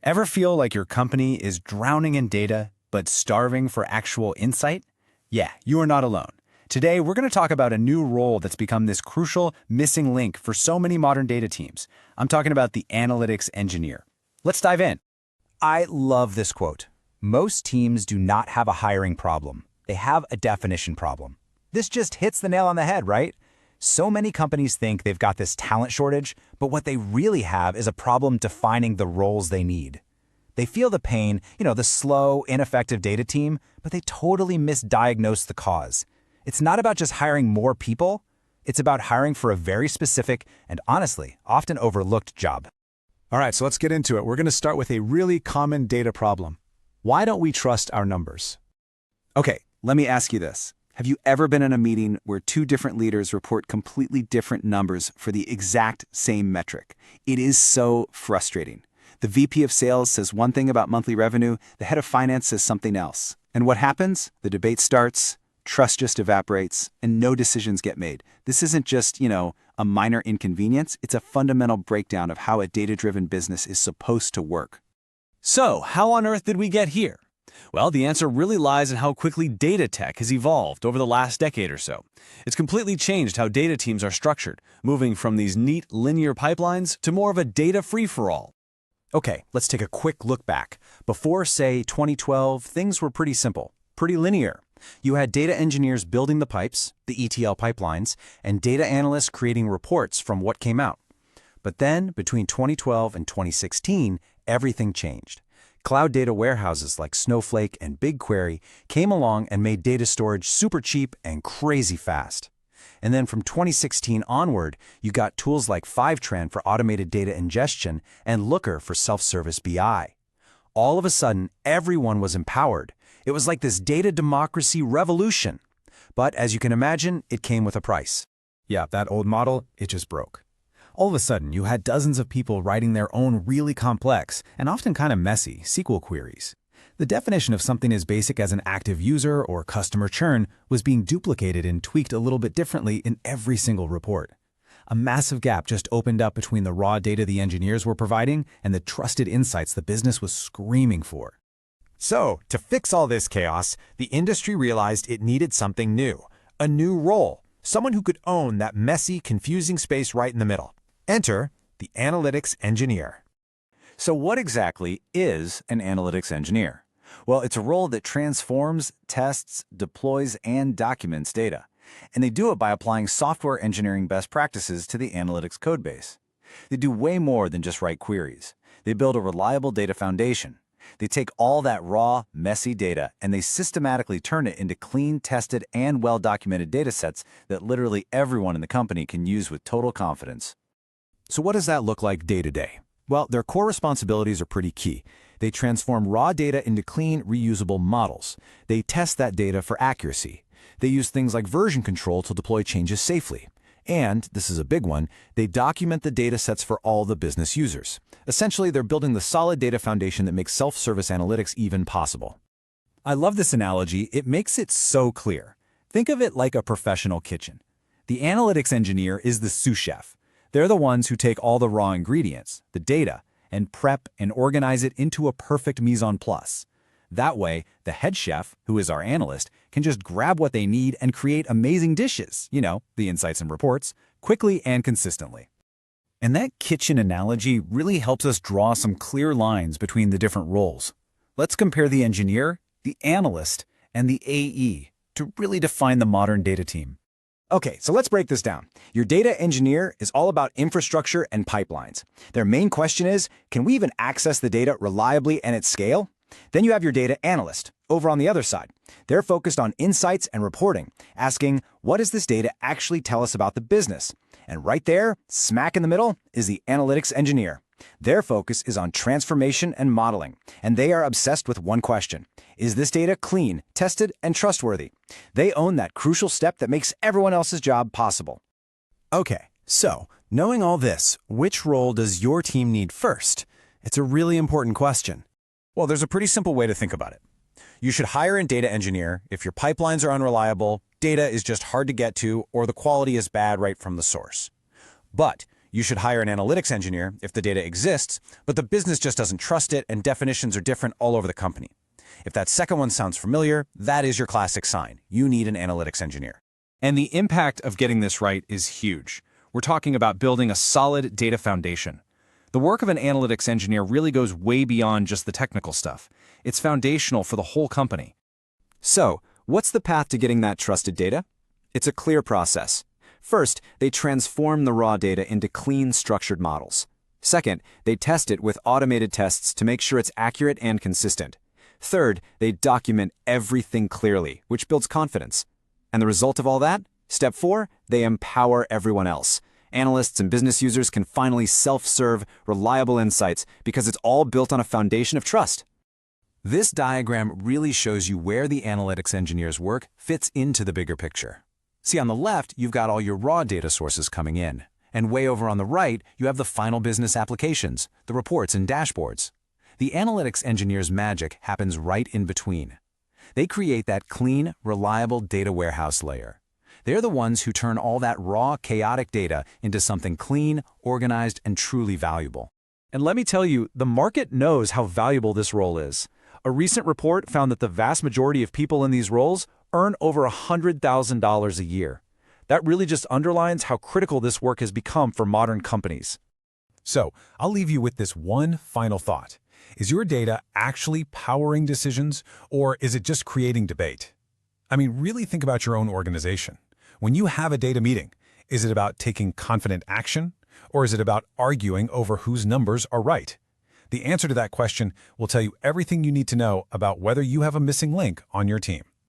Ever feel like your company is drowning in data, but starving for actual insight? Yeah, you are not alone. Today, we're going to talk about a new role that's become this crucial missing link for so many modern data teams. I'm talking about the analytics engineer. Let's dive in. I love this quote. Most teams do not have a hiring problem. They have a definition problem. This just hits the nail on the head, right? So many companies think they've got this talent shortage, but what they really have is a problem defining the roles they need. They feel the pain, the slow, ineffective data team, but they totally misdiagnose the cause. It's not about just hiring more people. It's about hiring for a very specific and honestly, often overlooked job. All right, so let's get into it. We're going to start with a really common data problem. Why don't we trust our numbers? Okay, let me ask you this. Have you ever been in a meeting where two different leaders report completely different numbers for the exact same metric? It is so frustrating. The VP of sales says one thing about monthly revenue, the head of finance says something else. And what happens? The debate starts, trust just evaporates, and no decisions get made. This isn't just, a minor inconvenience. It's a fundamental breakdown of how a data-driven business is supposed to work. So, how on earth did we get here? Well, the answer really lies in how quickly data tech has evolved over the last decade or so. It's completely changed how data teams are structured, moving from these neat linear pipelines to more of a data free-for-all. Okay, let's take a quick look back. Before, say, 2012, things were pretty simple, pretty linear. You had data engineers building the pipes, the ETL pipelines, and data analysts creating reports from what came out. But then, between 2012 and 2016, everything changed. Cloud data warehouses like Snowflake and BigQuery came along and made data storage super cheap and crazy fast. And then from 2016 onward, you got tools like Fivetran for automated data ingestion and Looker for self-service BI. All of a sudden, everyone was empowered. It was like this data democracy revolution. But as you can imagine, it came with a price. Yeah, that old model, it just broke. All of a sudden, you had dozens of people writing their own really complex and often kind of messy SQL queries. The definition of something as basic as an active user or customer churn was being duplicated and tweaked a little bit differently in every single report. A massive gap just opened up between the raw data the engineers were providing and the trusted insights the business was screaming for. So, to fix all this chaos, the industry realized it needed something new, a new role, someone who could own that messy, confusing space right in the middle. Enter the analytics engineer. So what exactly is an analytics engineer? Well, it's a role that transforms, tests, deploys, and documents data. And they do it by applying software engineering best practices to the analytics codebase. They do way more than just write queries. They build a reliable data foundation. They take all that raw, messy data and they systematically turn it into clean, tested, and well-documented data sets that literally everyone in the company can use with total confidence. So what does that look like day to day? Well, their core responsibilities are pretty key. They transform raw data into clean, reusable models. They test that data for accuracy. They use things like version control to deploy changes safely. And, this is a big one, they document the data sets for all the business users. Essentially, they're building the solid data foundation that makes self-service analytics even possible. I love this analogy. It makes it so clear. Think of it like a professional kitchen. The analytics engineer is the sous chef. They're the ones who take all the raw ingredients, the data, and prep and organize it into a perfect mise en place. That way, the head chef, who is our analyst, can just grab what they need and create amazing dishes, the insights and reports, quickly and consistently. And that kitchen analogy really helps us draw some clear lines between the different roles. Let's compare the engineer, the analyst, and the AE to really define the modern data team. Okay, so let's break this down. Your data engineer is all about infrastructure and pipelines. Their main question is, can we even access the data reliably and at scale? Then you have your data analyst, over on the other side. They're focused on insights and reporting, asking, what does this data actually tell us about the business? And right there, smack in the middle, is the analytics engineer. Their focus is on transformation and modeling, and they are obsessed with one question. Is this data clean, tested, and trustworthy? They own that crucial step that makes everyone else's job possible. Okay, so, knowing all this, which role does your team need first? It's a really important question. Well, there's a pretty simple way to think about it. You should hire a data engineer if your pipelines are unreliable, data is just hard to get to, or the quality is bad right from the source. But You should hire an analytics engineer if the data exists, but the business just doesn't trust it and definitions are different all over the company. If that second one sounds familiar, that is your classic sign. You need an analytics engineer. And the impact of getting this right is huge. We're talking about building a solid data foundation. The work of an analytics engineer really goes way beyond just the technical stuff. It's foundational for the whole company. So, what's the path to getting that trusted data? It's a clear process. First, they transform the raw data into clean, structured models. Second, they test it with automated tests to make sure it's accurate and consistent. Third, they document everything clearly, which builds confidence. And the result of all that? Step 4, they empower everyone else. Analysts and business users can finally self-serve, reliable insights because it's all built on a foundation of trust. This diagram really shows you where the analytics engineer's work fits into the bigger picture. See, on the left, you've got all your raw data sources coming in. And way over on the right, you have the final business applications, the reports and dashboards. The analytics engineer's magic happens right in between. They create that clean, reliable data warehouse layer. They're the ones who turn all that raw, chaotic data into something clean, organized, and truly valuable. And let me tell you, the market knows how valuable this role is. A recent report found that the vast majority of people in these roles earn over $100,000 a year. That really just underlines how critical this work has become for modern companies. So, I'll leave you with this one final thought. Is your data actually powering decisions, or is it just creating debate? I mean, really think about your own organization. When you have a data meeting, is it about taking confident action, or is it about arguing over whose numbers are right? The answer to that question will tell you everything you need to know about whether you have a missing link on your team.